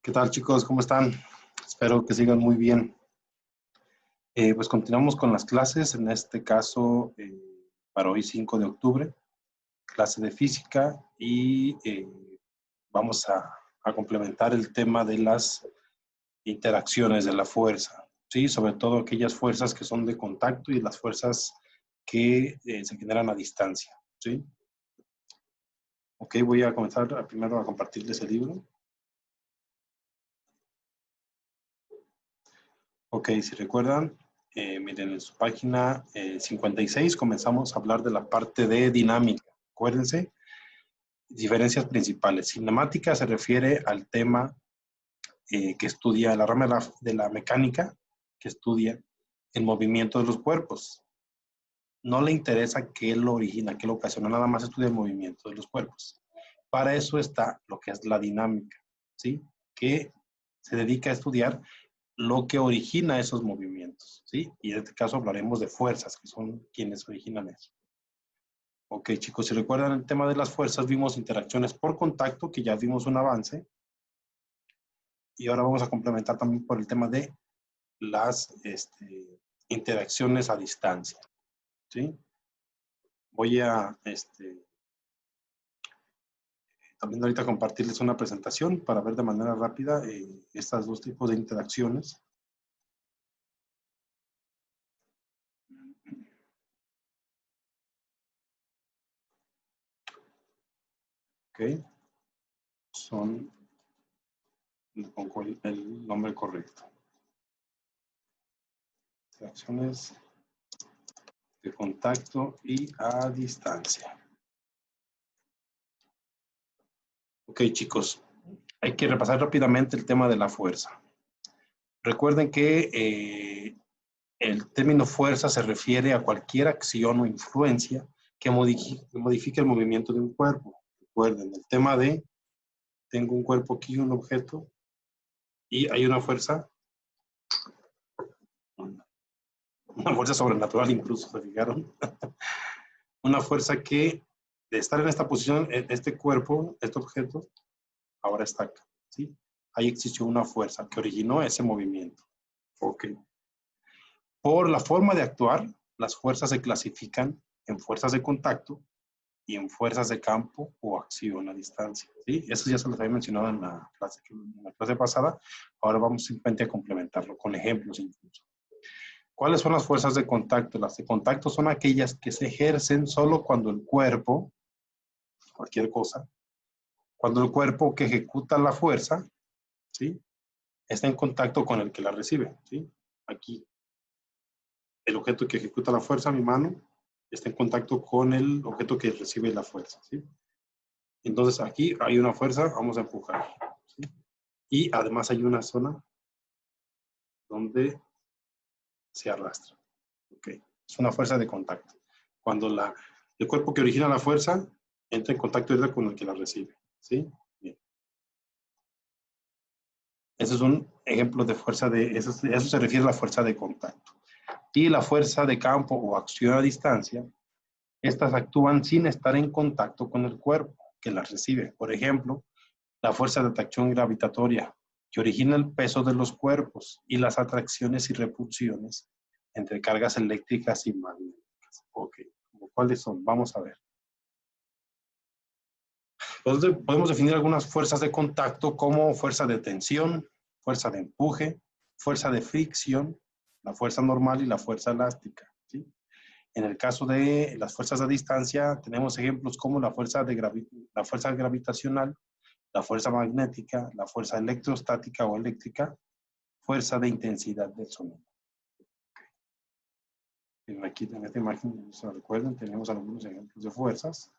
¿Qué tal, chicos? ¿Cómo están? Espero que sigan muy bien. Pues continuamos con las clases, en este caso para hoy 5 de octubre, clase de física y vamos a complementar el tema de las interacciones de la fuerza, ¿sí? Sobre todo aquellas fuerzas que son de contacto y las fuerzas que se generan a distancia, ¿sí? Ok, voy a comenzar primero a compartirles el libro. Ok, si recuerdan, miren, en su página 56 comenzamos a hablar de la parte de dinámica. Acuérdense, diferencias principales. Cinemática se refiere al tema que estudia la rama de la mecánica, que estudia el movimiento de los cuerpos. No le interesa qué lo origina, qué lo ocasiona, nada más estudia el movimiento de los cuerpos. Para eso está lo que es la dinámica, ¿sí? Que se dedica a estudiar lo que origina esos movimientos, ¿sí? Y en este caso hablaremos de fuerzas, que son quienes originan eso. Ok, chicos, si recuerdan el tema de las fuerzas, vimos interacciones por contacto, que ya vimos un avance, y ahora vamos a complementar también por el tema de las interacciones a distancia, ¿sí? Voy a también ahorita compartirles una presentación para ver de manera rápida estos dos tipos de interacciones. Ok, son, le pongo el nombre correcto. Interacciones de contacto y a distancia. Ok, chicos, hay que repasar rápidamente el tema de la fuerza. Recuerden que el término fuerza se refiere a cualquier acción o influencia que modifique el movimiento de un cuerpo. Recuerden, el tema de, tengo un cuerpo aquí, un objeto, y hay una fuerza sobrenatural incluso, ¿se fijaron? Una fuerza que, de estar en esta posición, este cuerpo, este objeto, ahora está acá, ¿sí? Ahí existió una fuerza que originó ese movimiento. Ok. Por la forma de actuar, las fuerzas se clasifican en fuerzas de contacto y en fuerzas de campo o acción a distancia, ¿sí? Eso ya se los había mencionado en la clase pasada. Ahora vamos simplemente a complementarlo con ejemplos incluso. ¿Cuáles son las fuerzas de contacto? Las de contacto son aquellas que se ejercen solo cuando el cuerpo, cualquier cosa, cuando el cuerpo que ejecuta la fuerza, ¿sí? Está en contacto con el que la recibe, ¿sí? Aquí, el objeto que ejecuta la fuerza, mi mano, está en contacto con el objeto que recibe la fuerza, ¿sí? Entonces aquí hay una fuerza, vamos a empujar, ¿sí? Y además hay una zona donde se arrastra, ¿ok? Es una fuerza de contacto. Cuando el cuerpo que origina la fuerza entra en contacto directo con el que la recibe, ¿sí? Bien. Ese es un ejemplo de fuerza eso se refiere a la fuerza de contacto. Y la fuerza de campo o acción a distancia, estas actúan sin estar en contacto con el cuerpo que las recibe. Por ejemplo, la fuerza de atracción gravitatoria, que origina el peso de los cuerpos, y las atracciones y repulsiones entre cargas eléctricas y magnéticas. Ok, ¿cuáles son? Vamos a ver. Entonces, podemos definir algunas fuerzas de contacto como fuerza de tensión, fuerza de empuje, fuerza de fricción, la fuerza normal y la fuerza elástica, ¿sí? En el caso de las fuerzas a distancia, tenemos ejemplos como la fuerza gravitacional, la fuerza magnética, la fuerza electrostática o eléctrica, fuerza de intensidad del sonido. Aquí en esta imagen, si se recuerdan, tenemos algunos ejemplos de fuerzas.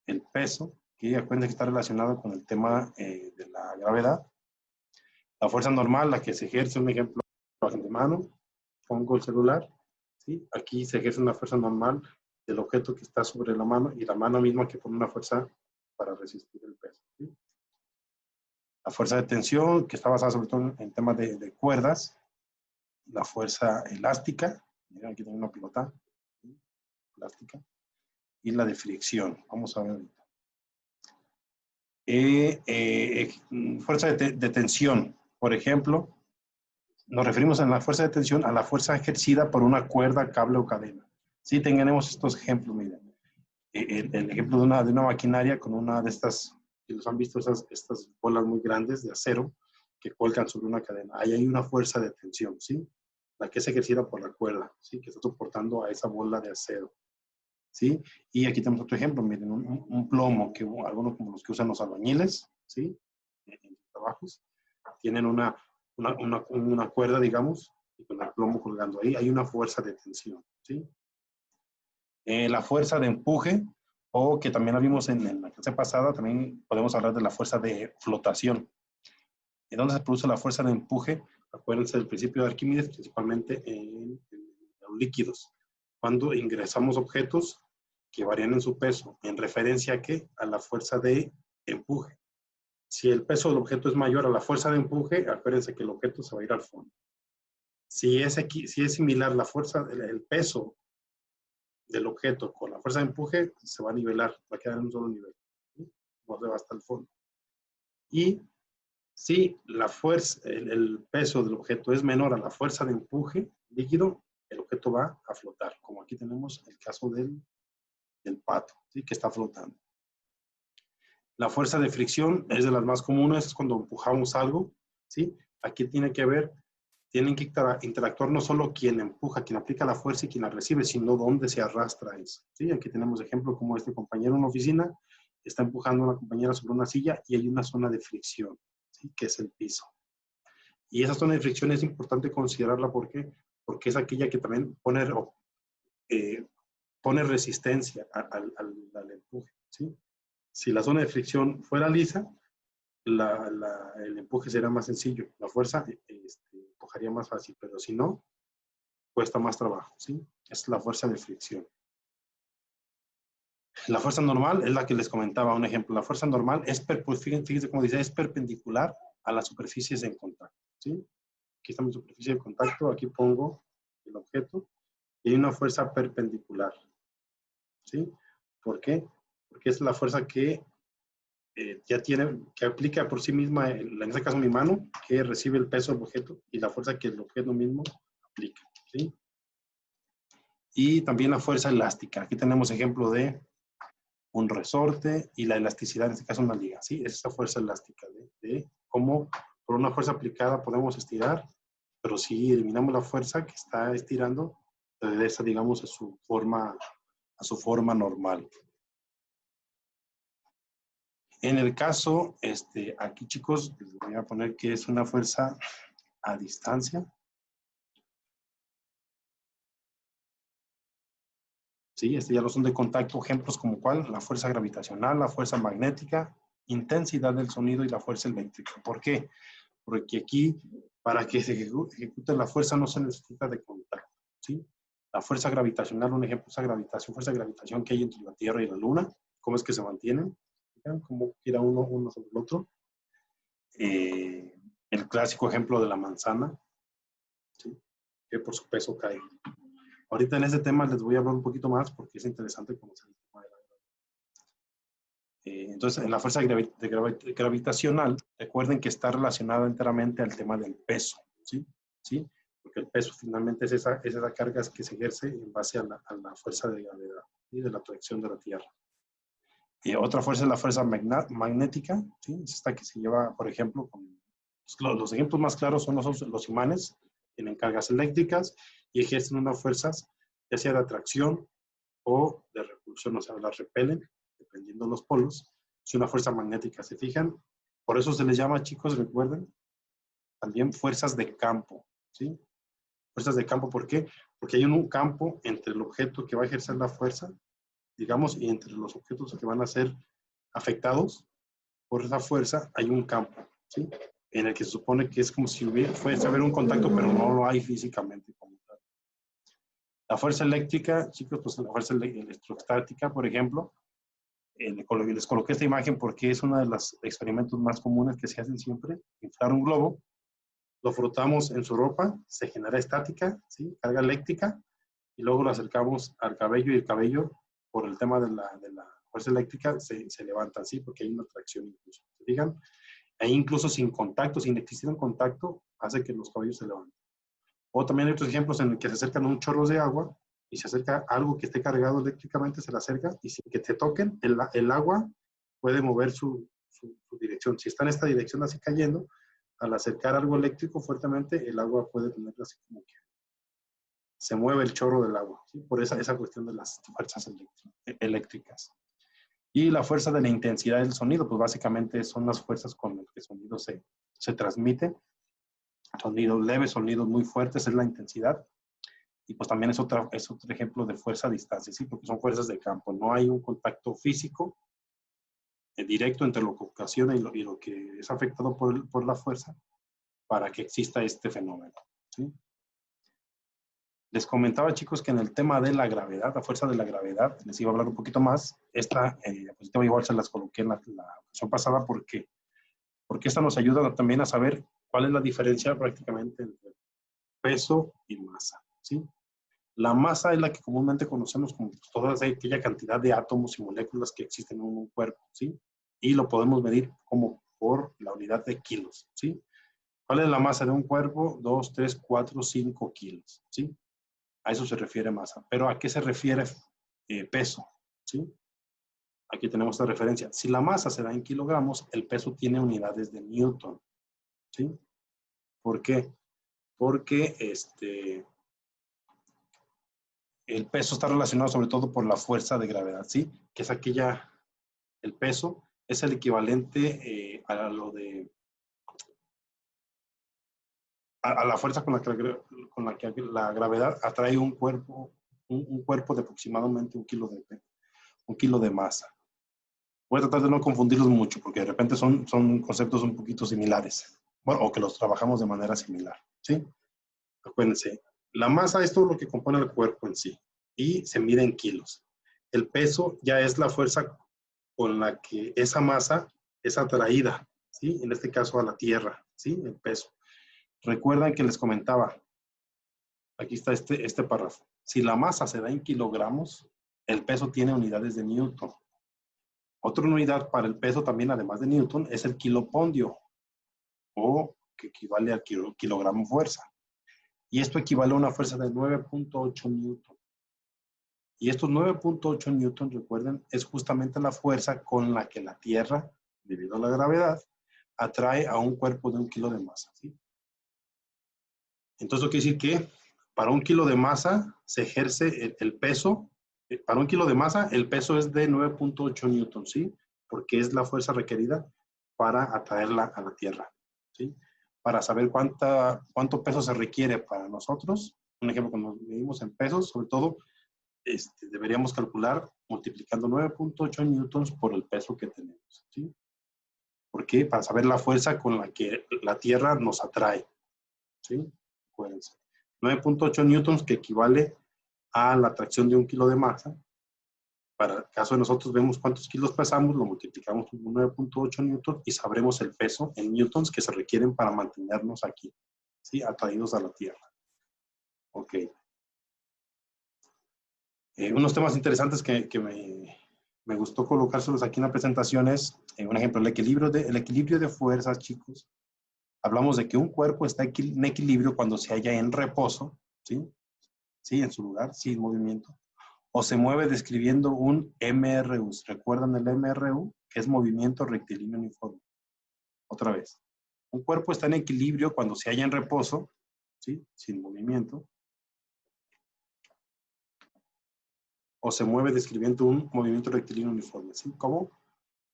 El peso, que acuérdense que está relacionado con el tema de la gravedad. La fuerza normal, la que se ejerce, un ejemplo de mano, pongo el celular, ¿sí? Aquí se ejerce una fuerza normal del objeto que está sobre la mano y la mano misma que pone una fuerza para resistir el peso, ¿sí? La fuerza de tensión, que está basada sobre todo en temas de cuerdas. La fuerza elástica, miren, aquí tengo una pelota, ¿sí? Elástica. Y la de fricción, vamos a ver ahorita. Fuerza de tensión, por ejemplo, nos referimos en la fuerza de tensión a la fuerza ejercida por una cuerda, cable o cadena. Sí, tenemos estos ejemplos, miren. El ejemplo de una maquinaria con una de estas, si los han visto, estas bolas muy grandes de acero que cuelgan sobre una cadena. Ahí hay una fuerza de tensión, ¿sí? La que es ejercida por la cuerda, ¿sí? Que está soportando a esa bola de acero, ¿sí? Y aquí tenemos otro ejemplo, miren, un plomo, que algunos como los que usan los albañiles, ¿sí? En trabajos, tienen una cuerda, digamos, y con el plomo colgando ahí, hay una fuerza de tensión, ¿sí? La fuerza de empuje, o que también la vimos en la clase pasada, también podemos hablar de la fuerza de flotación. ¿Y dónde se produce la fuerza de empuje? Acuérdense del principio de Arquímedes, principalmente en los líquidos. Cuando ingresamos objetos que varían en su peso, ¿en referencia a qué? A la fuerza de empuje. Si el peso del objeto es mayor a la fuerza de empuje, acuérdense que el objeto se va a ir al fondo. Si es similar la fuerza, el peso del objeto con la fuerza de empuje, se va a nivelar, va a quedar en un solo nivel, ¿sí? No se va hasta el fondo. Y si la fuerza, el peso del objeto es menor a la fuerza de empuje líquido, el objeto va a flotar, como aquí tenemos el caso del pato, ¿sí? Que está flotando. La fuerza de fricción es de las más comunes, es cuando empujamos algo, ¿sí? Aquí tienen que interactuar no solo quien empuja, quien aplica la fuerza y quien la recibe, sino dónde se arrastra eso, ¿sí? Aquí tenemos ejemplo como este compañero en una oficina está empujando a una compañera sobre una silla y hay una zona de fricción, ¿sí? Que es el piso. Y esa zona de fricción es importante considerarla porque es aquella que también pone resistencia al empuje, ¿sí? Si la zona de fricción fuera lisa, el empuje será más sencillo, la fuerza empujaría más fácil, pero si no, cuesta más trabajo, ¿sí? Es la fuerza de fricción. La fuerza normal es la que les comentaba, un ejemplo. La fuerza normal es, pues fíjense cómo dice, es perpendicular a las superficies en contacto, ¿sí? Aquí está mi superficie de contacto, aquí pongo el objeto y hay una fuerza perpendicular, ¿sí? ¿Por qué? Porque es la fuerza que que aplica por sí misma, en este caso mi mano, que recibe el peso del objeto y la fuerza que el objeto mismo aplica, ¿sí? Y también la fuerza elástica. Aquí tenemos ejemplo de un resorte y la elasticidad, en este caso una liga, ¿sí? Es esa fuerza elástica de cómo por una fuerza aplicada podemos estirar, pero si eliminamos la fuerza que está estirando, regresa, digamos, a su forma normal. En el caso, aquí chicos, les voy a poner que es una fuerza a distancia. Sí, ya lo son de contacto, ejemplos como cuál, la fuerza gravitacional, la fuerza magnética, intensidad del sonido y la fuerza eléctrica. ¿Por qué? Porque aquí, para que se ejecute la fuerza no se necesita de contacto, ¿sí? La fuerza gravitacional, un ejemplo, esa fuerza de gravitación que hay entre la Tierra y la Luna, ¿cómo es que se mantienen? ¿Cómo gira uno sobre el otro? El clásico ejemplo de la manzana, ¿sí? Que por su peso cae. Ahorita en este tema les voy a hablar un poquito más porque es interesante conocer el tema de la gravedad. Entonces, en la fuerza gravitacional, recuerden que está relacionada enteramente al tema del peso, ¿sí? ¿Sí? Porque el peso finalmente es esa carga que se ejerce en base a la fuerza de gravedad y ¿sí? De la atracción de la Tierra. Otra fuerza es la fuerza magnética, ¿sí? Es esta que se lleva, por ejemplo, los ejemplos más claros son los imanes, tienen cargas eléctricas y ejercen unas fuerzas, ya sea de atracción o de repulsión, o sea, las repelen, dependiendo de los polos. Es una fuerza magnética, ¿se fijan? Por eso se les llama, chicos, recuerden, también fuerzas de campo, ¿sí? Fuerzas de campo, ¿por qué? Porque hay un campo entre el objeto que va a ejercer la fuerza, digamos, y entre los objetos que van a ser afectados por esa fuerza, hay un campo, ¿sí? En el que se supone que es como si fuese a haber un contacto, pero no lo hay físicamente como tal. La fuerza eléctrica, chicos, pues la fuerza electrostática, por ejemplo, les coloqué esta imagen porque es uno de los experimentos más comunes que se hacen siempre, inflar un globo, lo frotamos en su ropa, se genera estática, ¿sí? Carga eléctrica, y luego lo acercamos al cabello y el cabello, por el tema de la fuerza eléctrica se levantan, ¿sí? Porque hay una tracción incluso. ¿Se fijan? Ahí incluso sin contacto, sin existir un contacto, hace que los caballos se levanten. O también hay otros ejemplos en los que se acercan un chorro de agua y se acerca algo que esté cargado eléctricamente, se le acerca y sin que te toquen, el agua puede mover su dirección. Si está en esta dirección así cayendo, al acercar algo eléctrico fuertemente, el agua puede tener así como que se mueve el chorro del agua, ¿sí? Por esa cuestión de las fuerzas eléctricas. Y la fuerza de la intensidad del sonido, pues básicamente son las fuerzas con las que el sonido se transmite. Sonidos leves, sonidos muy fuertes, es la intensidad. Y pues también es otro ejemplo de fuerza a distancia, ¿sí? Porque son fuerzas de campo. No hay un contacto físico directo entre lo que ocasiona y lo que es afectado por la fuerza para que exista este fenómeno, ¿sí? Les comentaba, chicos, que en el tema de la gravedad, la fuerza de la gravedad, les iba a hablar un poquito más. Esta diapositiva igual se las coloqué en la ocasión pasada porque esta nos ayuda también a saber cuál es la diferencia prácticamente entre peso y masa, ¿sí? La masa es la que comúnmente conocemos como toda aquella cantidad de átomos y moléculas que existen en un cuerpo, ¿sí? Y lo podemos medir como por la unidad de kilos, ¿sí? ¿Cuál es la masa de un cuerpo? 2, 3, 4, 5 kilos, ¿sí? A eso se refiere masa. Pero ¿a qué se refiere peso? ¿Sí? Aquí tenemos esta referencia. Si la masa se da en kilogramos, el peso tiene unidades de Newton, ¿sí? ¿Por qué? Porque el peso está relacionado sobre todo por la fuerza de gravedad, ¿sí? Que es el peso es el equivalente a la fuerza con la que la gravedad atrae un cuerpo de aproximadamente un kilo de masa. Voy a tratar de no confundirlos mucho porque de repente son conceptos un poquito similares. Bueno, o que los trabajamos de manera similar, ¿sí? Acuérdense, la masa es todo lo que compone el cuerpo en sí y se mide en kilos. El peso ya es la fuerza con la que esa masa es atraída, ¿sí? En este caso a la Tierra, ¿sí? El peso. Recuerdan que les comentaba, aquí está este párrafo. Si la masa se da en kilogramos, el peso tiene unidades de Newton. Otra unidad para el peso también, además de Newton, es el kilopondio, o que equivale al kilogramo fuerza. Y esto equivale a una fuerza de 9.8 Newton. Y estos 9.8 Newton, recuerden, es justamente la fuerza con la que la Tierra, debido a la gravedad, atrae a un cuerpo de 1 kilo de masa, ¿sí? Entonces, quiere decir que para 1 kilo de masa se ejerce el peso. Para 1 kilo de masa, el peso es de 9.8 Newton, ¿sí? Porque es la fuerza requerida para atraerla a la Tierra, ¿sí? Para saber cuánto peso se requiere para nosotros, un ejemplo, cuando medimos en pesos, sobre todo, deberíamos calcular multiplicando 9.8 newtons por el peso que tenemos, ¿sí? ¿Por qué? Para saber la fuerza con la que la Tierra nos atrae, ¿sí? Acuérdense. 9.8 newtons, que equivale a la atracción de 1 kilo de masa. Para el caso de nosotros, vemos cuántos kilos pesamos, lo multiplicamos por 9.8 newtons y sabremos el peso en newtons que se requieren para mantenernos aquí, ¿sí? Atraídos a la Tierra. Ok. Unos temas interesantes que me gustó colocárselos aquí en la presentación es, un ejemplo, el equilibrio de fuerzas, chicos. Hablamos de que un cuerpo está en equilibrio cuando se halla en reposo, ¿sí? Sí, en su lugar, sin movimiento. O se mueve describiendo un MRU. ¿Recuerdan el MRU? Que es movimiento rectilíneo uniforme. Otra vez. Un cuerpo está en equilibrio cuando se halla en reposo, ¿sí? Sin movimiento. O se mueve describiendo un movimiento rectilíneo uniforme, ¿sí? ¿Cómo?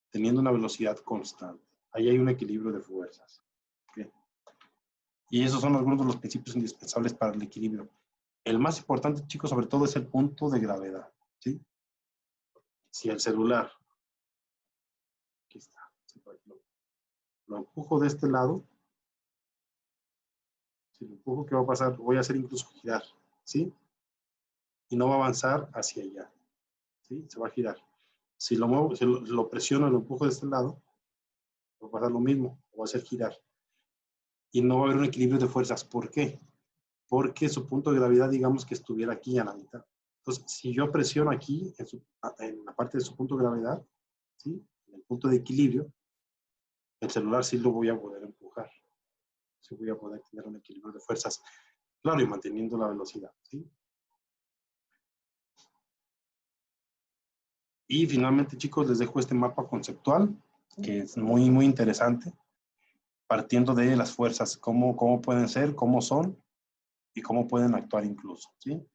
Teniendo una velocidad constante. Ahí hay un equilibrio de fuerzas. ¿Okay? Y esos son algunos de los principios indispensables para el equilibrio. El más importante, chicos, sobre todo es el punto de gravedad, ¿sí? Si el celular, aquí está, lo empujo de este lado, si lo empujo, ¿qué va a pasar? Lo voy a hacer incluso girar, ¿sí? Y no va a avanzar hacia allá, ¿sí? Se va a girar. Si lo muevo, si lo presiono y lo empujo de este lado, va a pasar lo mismo, lo va a hacer girar. Y no va a haber un equilibrio de fuerzas. ¿Por qué? Porque su punto de gravedad, digamos que estuviera aquí a la mitad. Entonces, si yo presiono aquí en la parte de su punto de gravedad, ¿sí? En el punto de equilibrio, el celular sí lo voy a poder empujar. Sí voy a poder tener un equilibrio de fuerzas. Claro, y manteniendo la velocidad, ¿sí? Y finalmente, chicos, les dejo este mapa conceptual, que es muy, muy interesante, partiendo de las fuerzas, cómo pueden ser, cómo son y cómo pueden actuar incluso, ¿sí?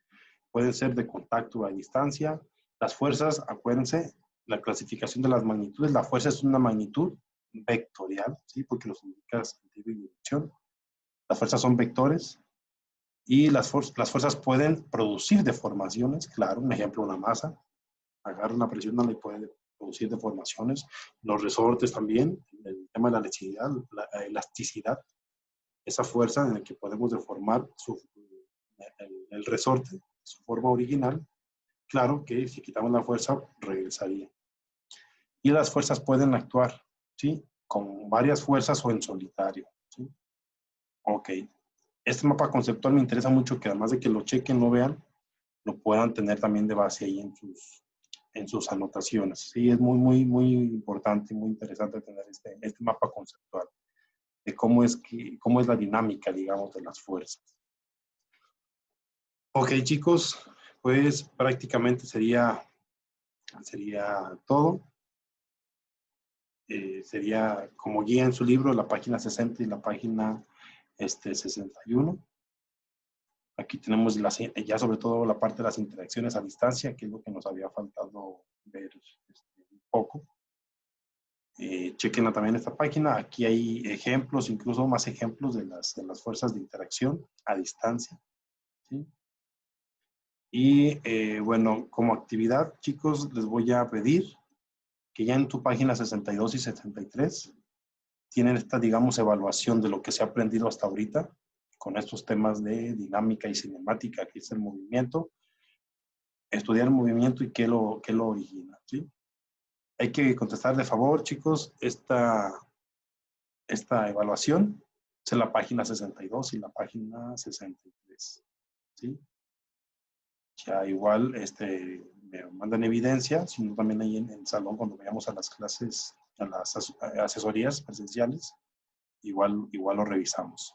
Pueden ser de contacto a distancia. Las fuerzas, acuérdense, la clasificación de las magnitudes, la fuerza es una magnitud vectorial, ¿sí? Porque los indica sentido y dirección. Las fuerzas son vectores y las fuerzas pueden producir deformaciones, claro, un ejemplo, una masa, agarra una presión y puede producir deformaciones. Los resortes también, el tema de la elasticidad, esa fuerza en la que podemos deformar el resorte, su forma original, claro que si quitamos la fuerza, regresaría. Y las fuerzas pueden actuar, ¿sí? Con varias fuerzas o en solitario, ¿sí? Ok. Este mapa conceptual me interesa mucho que además de que lo chequen, lo vean, lo puedan tener también de base ahí en sus anotaciones. Sí, es muy, muy, muy importante y muy interesante tener este mapa conceptual de cómo es la dinámica, digamos, de las fuerzas. Ok, chicos, pues prácticamente sería todo. Sería como guía en su libro la página 60 y la página 61. Aquí tenemos ya sobre todo la parte de las interacciones a distancia, que es lo que nos había faltado ver un poco. Chequen también esta página. Aquí hay ejemplos, incluso más ejemplos de las fuerzas de interacción a distancia, ¿sí? Y bueno, como actividad, chicos, les voy a pedir que ya en tu página 62 y 73 tienen esta, digamos, evaluación de lo que se ha aprendido hasta ahorita con estos temas de dinámica y cinemática, que es el movimiento, estudiar el movimiento y qué lo origina, ¿sí? Hay que contestar de favor, chicos, esta evaluación es en la página 62 y la página 63, ¿sí? Ya igual me mandan evidencia, sino también ahí en el salón cuando vayamos a las clases, a las asesorías presenciales, igual lo revisamos.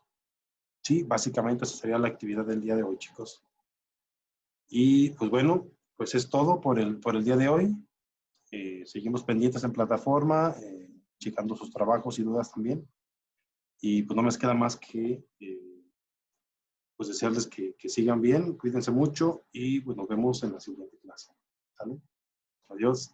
Sí, básicamente esa sería la actividad del día de hoy, chicos. Y pues bueno, pues es todo por el día de hoy. Seguimos pendientes en plataforma, checando sus trabajos y dudas también. Y pues no me queda más que pues desearles que sigan bien, cuídense mucho y pues nos vemos en la siguiente clase. ¿Sale? Adiós.